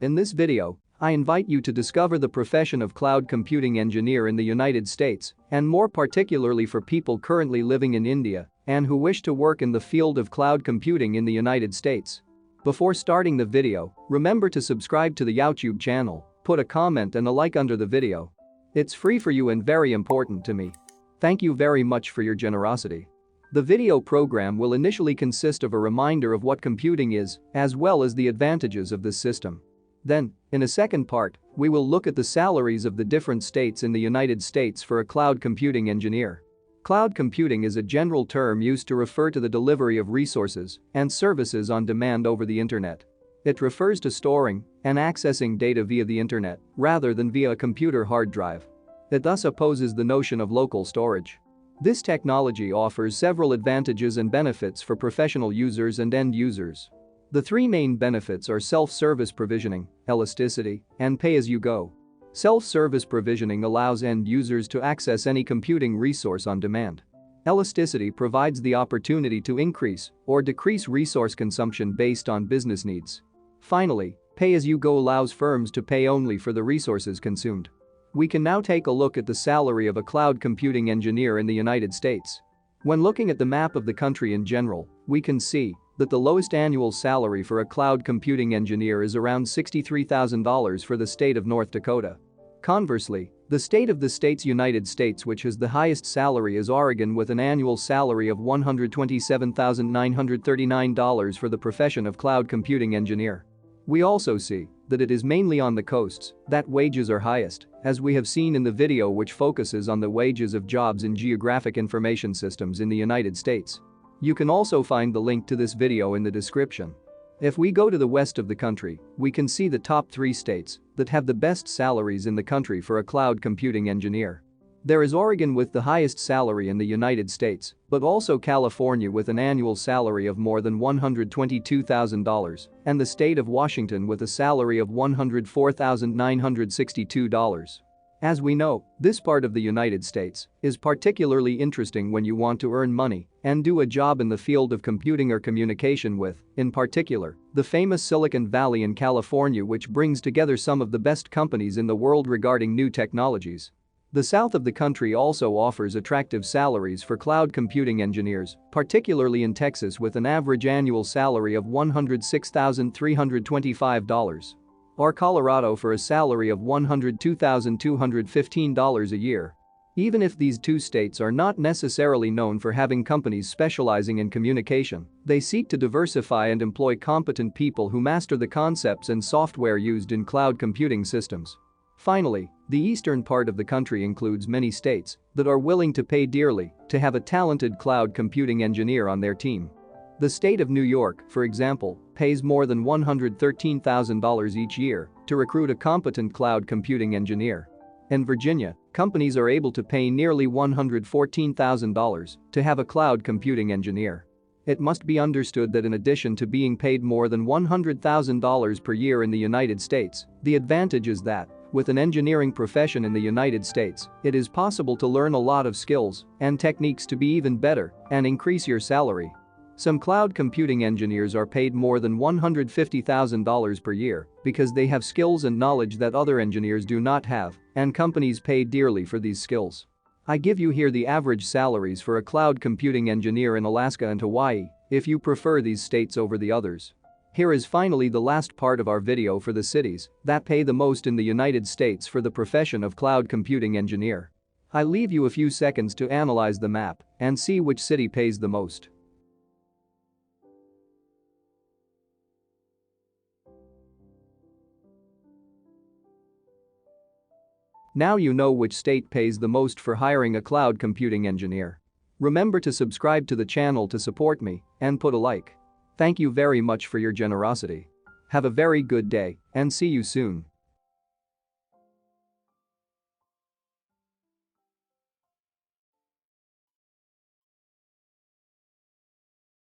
In this video, I invite you to discover the profession of cloud computing engineer in the United States, and more particularly for people currently living in India and who wish to work in the field of cloud computing in the United States. Before starting the video, remember to subscribe to the YouTube channel, put a comment and a like under the video. It's free for you and very important to me. Thank you very much for your generosity. The video program will initially consist of a reminder of what computing is, as well as the advantages of this system. Then, in a second part, we will look at the salaries of the different states in the United States for a cloud computing engineer. Cloud computing is a general term used to refer to the delivery of resources and services on demand over the internet. It refers to storing and accessing data via the internet rather than via a computer hard drive. It thus opposes the notion of local storage. This technology offers several advantages and benefits for professional users and end users. The three main benefits are self-service provisioning, elasticity, and pay-as-you-go. Self-service provisioning allows end users to access any computing resource on demand. Elasticity provides the opportunity to increase or decrease resource consumption based on business needs. Finally, pay-as-you-go allows firms to pay only for the resources consumed. We can now take a look at the salary of a cloud computing engineer in the United States. When looking at the map of the country in general, we can see that the lowest annual salary for a cloud computing engineer is around $63,000 for the state of North Dakota. Conversely, the state of the states United States which has the highest salary is Oregon with an annual salary of $127,939 for the profession of cloud computing engineer. We also see that it is mainly on the coasts that wages are highest, as we have seen in the video which focuses on the wages of jobs in geographic information systems in the United States. You can also find the link to this video in the description. If we go to the west of the country, we can see the top 3 states that have the best salaries in the country for a cloud computing engineer. There is Oregon with the highest salary in the United States, but also California with an annual salary of more than $122,000 and the state of Washington with a salary of $104,962. As we know, this part of the United States is particularly interesting when you want to earn money and do a job in the field of computing or communication with, in particular, the famous Silicon Valley in California which brings together some of the best companies in the world regarding new technologies. The south of the country also offers attractive salaries for cloud computing engineers, particularly in Texas with an average annual salary of $106,325. Or Colorado for a salary of $102,215 a year. Even if these two states are not necessarily known for having companies specializing in communication, they seek to diversify and employ competent people who master the concepts and software used in cloud computing systems. Finally, the eastern part of the country includes many states that are willing to pay dearly to have a talented cloud computing engineer on their team. The state of New York, for example, pays more than $113,000 each year to recruit a competent cloud computing engineer. In Virginia, companies are able to pay nearly $114,000 to have a cloud computing engineer. It must be understood that in addition to being paid more than $100,000 per year in the United States, the advantage is that, with an engineering profession in the United States, it is possible to learn a lot of skills and techniques to be even better and increase your salary. Some cloud computing engineers are paid more than $150,000 per year because they have skills and knowledge that other engineers do not have, and companies pay dearly for these skills. I give you here the average salaries for a cloud computing engineer in Alaska and Hawaii, if you prefer these states over the others. Here is finally the last part of our video for the cities that pay the most in the United States for the profession of cloud computing engineer. I leave you a few seconds to analyze the map and see which city pays the most. Now you know which state pays the most for hiring a cloud computing engineer. Remember to subscribe to the channel to support me and put a like. Thank you very much for your generosity. Have a very good day and see you soon.